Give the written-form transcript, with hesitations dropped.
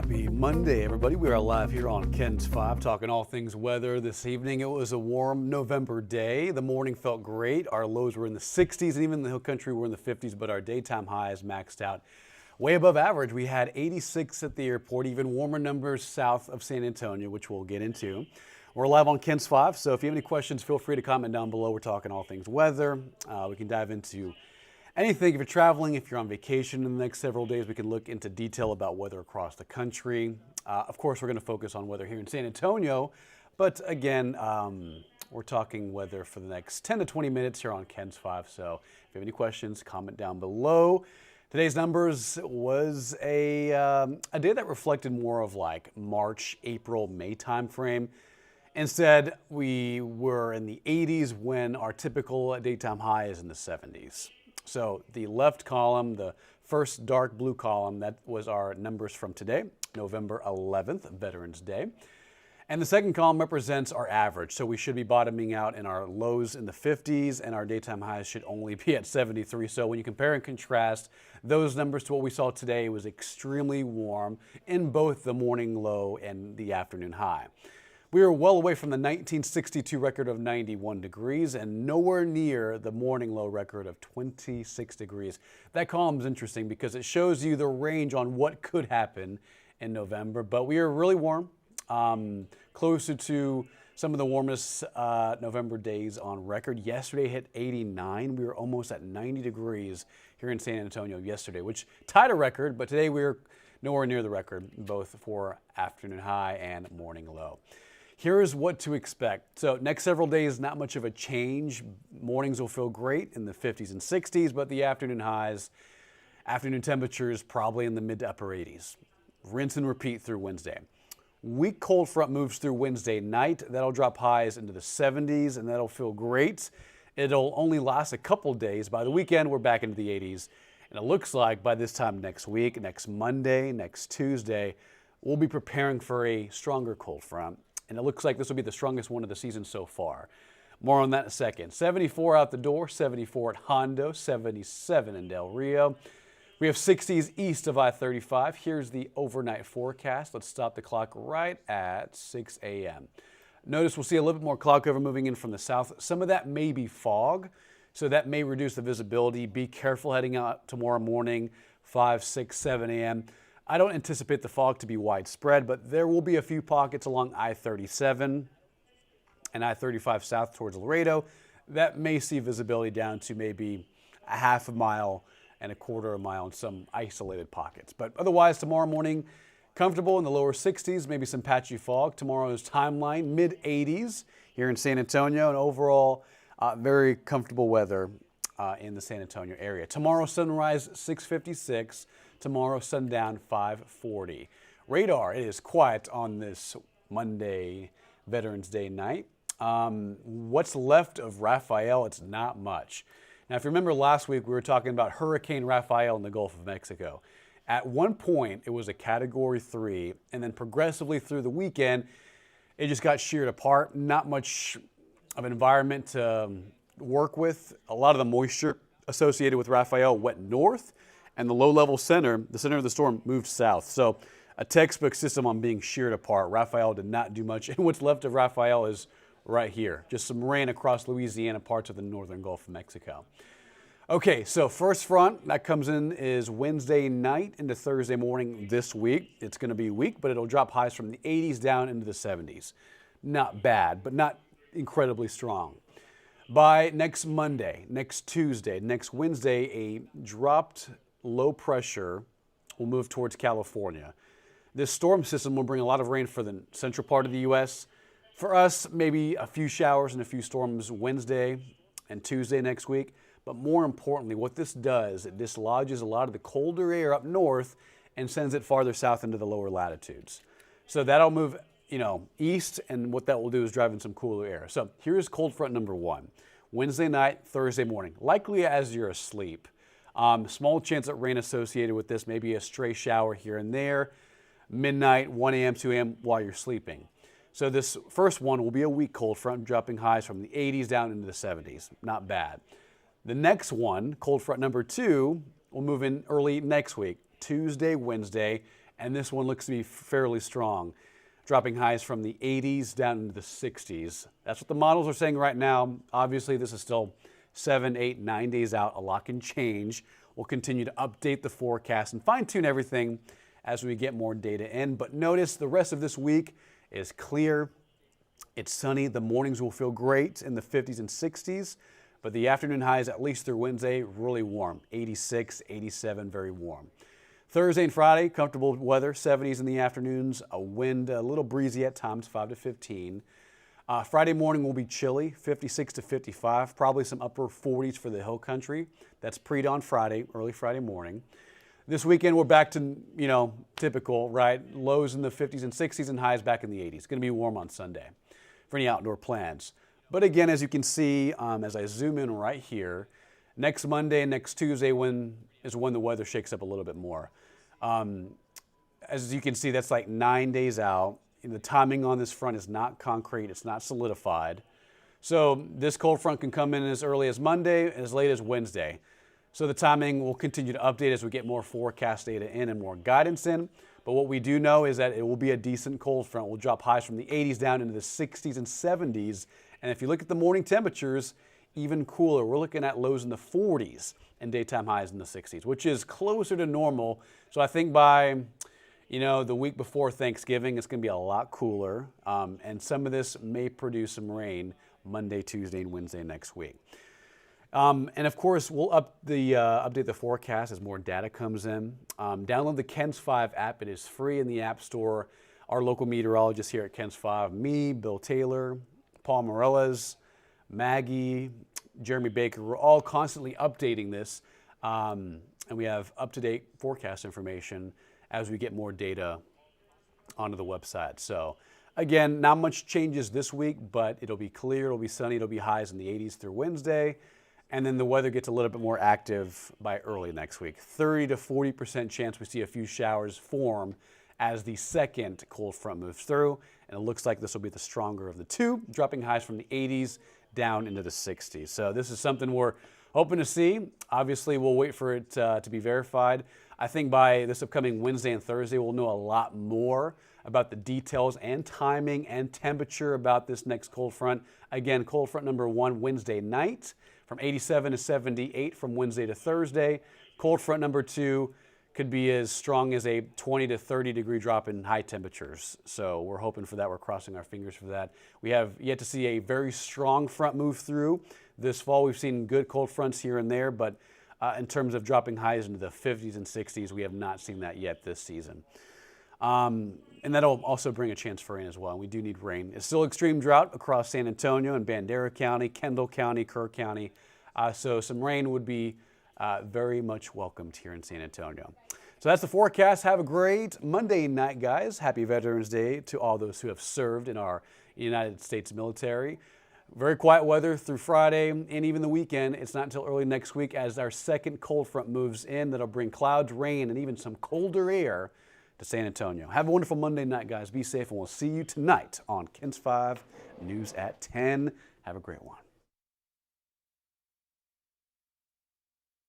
Happy Monday, everybody. We are live here on Ken's 5, talking all things weather this evening. It was a warm November day. The morning felt great. Our lows were in the 60s, and even in the hill country were in the 50s, but our daytime highs maxed out way above average. We had 86 at the airport, even warmer numbers south of San Antonio, which we'll get into. We're live on Ken's 5, so if you have any questions, feel free to comment down below. We're talking all things weather. We can dive into anything. If you're traveling, if you're on vacation in the next several days, we can look into detail about weather across the country. Of course, we're going to focus on weather here in San Antonio, but again, we're talking weather for the next 10 to 20 minutes here on Ken's 5. So if you have any questions, comment down below. Today's numbers was a day that reflected more of like March, April, May timeframe. Instead, we were in the 80s when our typical daytime high is in the 70s. So the left column, the first dark blue column, that was our numbers from today, November 11th, Veterans Day. And the second column represents our average. So we should be bottoming out in our lows in the 50s, and our daytime highs should only be at 73. So when you compare and contrast those numbers to what we saw today, it was extremely warm in both the morning low and the afternoon high. We were well away from the 1962 record of 91 degrees and nowhere near the morning low record of 26 degrees. That column is interesting because it shows you the range on what could happen in November, but we are really warm, closer to some of the warmest November days on record. Yesterday hit 89. We were almost at 90 degrees here in San Antonio yesterday, which tied a record, but today we were nowhere near the record, both for afternoon high and morning low. Here's what to expect. So next several days, not much of a change. Mornings will feel great in the 50s and 60s, but the afternoon highs, afternoon temperatures probably in the mid to upper 80s. Rinse and repeat through Wednesday. Weak cold front moves through Wednesday night. That'll drop highs into the 70s, and that'll feel great. It'll only last a couple days. By the weekend, we're back into the 80s. And it looks like by this time next week, next Monday, next Tuesday, we'll be preparing for a stronger cold front. And it looks like this will be the strongest one of the season so far. More on that in a second. 74 out the door, 74 at Hondo, 77 in Del Rio. We have 60s east of I-35. Here's the overnight forecast. Let's stop the clock right at 6 a.m. Notice we'll see a little bit more cloud cover moving in from the south. Some of that may be fog, so that may reduce the visibility. Be careful heading out tomorrow morning, 5, 6, 7 a.m. I don't anticipate the fog to be widespread, but there will be a few pockets along I-37 and I-35 south towards Laredo that may see visibility down to maybe a half a mile and a quarter of a mile in some isolated pockets. But otherwise, tomorrow morning, comfortable in the lower 60s, maybe some patchy fog. Tomorrow's timeline, mid-80s here in San Antonio, and overall very comfortable weather in the San Antonio area. Tomorrow sunrise 6:56. Tomorrow sundown 5:40. Radar, it is quiet on this Monday Veterans Day night. What's left of Raphael? It's not much. Now, if you remember last week, we were talking about Hurricane Raphael in the Gulf of Mexico. At one point, it was a Category 3, and then progressively through the weekend, it just got sheared apart. Not much of an environment to work with. A lot of the moisture associated with Raphael went north, and the low-level center, the center of the storm, moved south. So a textbook system on being sheared apart. Raphael did not do much, and what's left of Raphael is right here. Just some rain across Louisiana, parts of the northern Gulf of Mexico. Okay, so first front that comes in is Wednesday night into Thursday morning this week. It's going to be weak, but it'll drop highs from the 80s down into the 70s. Not bad, but not incredibly strong. By next Monday, next Tuesday, next Wednesday, a dropped low pressure will move towards California. This storm system will bring a lot of rain for the central part of the U.S. For us, maybe a few showers and a few storms Wednesday and Tuesday next week. But more importantly, what this does, it dislodges a lot of the colder air up north and sends it farther south into the lower latitudes. So that'll move, east, and what that will do is drive in some cooler air. So here's cold front number 1. Wednesday night, Thursday morning, likely as you're asleep. Small chance of rain associated with this, maybe a stray shower here and there. Midnight, 1 a.m., 2 a.m. while you're sleeping. So this first one will be a weak cold front, dropping highs from the 80s down into the 70s. Not bad. The next one, cold front number 2, will move in early next week, Tuesday, Wednesday, and this one looks to be fairly strong, dropping highs from the 80s down into the 60s. That's what the models are saying right now. Obviously, this is still 7, 8, 9 days out. A lot can change. We'll continue to update the forecast and fine-tune everything as we get more data in. But notice the rest of this week is clear. It's sunny. The mornings will feel great in the 50s and 60s, but the afternoon highs, at least through Wednesday, really warm. 86, 87, very warm. Thursday and Friday, comfortable weather, 70s in the afternoons, a wind a little breezy at times, 5 to 15. Friday morning will be chilly, 56 to 55, probably some upper 40s for the hill country. That's pre-dawn Friday, early Friday morning. This weekend, we're back to, typical, right? Lows in the 50s and 60s and highs back in the 80s. It's going to be warm on Sunday for any outdoor plans. But again, as you can see, as I zoom in right here, next Monday and next Tuesday is when the weather shakes up a little bit more. As you can see, that's like 9 days out. The timing on this front is not concrete. It's not solidified. So this cold front can come in as early as Monday, as late as Wednesday. So the timing will continue to update as we get more forecast data in and more guidance in. But what we do know is that it will be a decent cold front. We'll drop highs from the 80s down into the 60s and 70s. And if you look at the morning temperatures, even cooler. We're looking at lows in the 40s and daytime highs in the 60s, which is closer to normal. So I think by the week before Thanksgiving, it's going to be a lot cooler. And some of this may produce some rain Monday, Tuesday, and Wednesday next week. And of course, we'll update the forecast as more data comes in. Download the KENS 5 app. It is free in the App Store. Our local meteorologists here at KENS 5, me, Bill Taylor, Paul Morellas, Maggie, Jeremy Baker, we're all constantly updating this. And we have up-to-date forecast information as we get more data onto the website. So again, not much changes this week, but it'll be clear, it'll be sunny, it'll be highs in the 80s through Wednesday. And then the weather gets a little bit more active by early next week. 30 to 40% chance we see a few showers form as the second cold front moves through. And it looks like this will be the stronger of the two, dropping highs from the 80s down into the 60s. So this is something we're hoping to see. Obviously, we'll wait for it to be verified. I think by this upcoming Wednesday and Thursday, we'll know a lot more about the details and timing and temperature about this next cold front. Again, cold front number 1 Wednesday night from 87 to 78 from Wednesday to Thursday. Cold front number 2 could be as strong as a 20 to 30 degree drop in high temperatures. So we're hoping for that. We're crossing our fingers for that. We have yet to see a very strong front move through this fall. We've seen good cold fronts here and there, but in terms of dropping highs into the 50s and 60s, we have not seen that yet this season. And that'll also bring a chance for rain as well. We do need rain. It's still extreme drought across San Antonio and Bandera County, Kendall County, Kerr County. So some rain would be very much welcomed here in San Antonio. So that's the forecast. Have a great Monday night, guys. Happy Veterans Day to all those who have served in our United States military. Very quiet weather through Friday and even the weekend. It's not until early next week as our second cold front moves in that'll bring clouds, rain, and even some colder air to San Antonio. Have a wonderful Monday night, guys. Be safe, and we'll see you tonight on KENS 5 News at 10. Have a great one.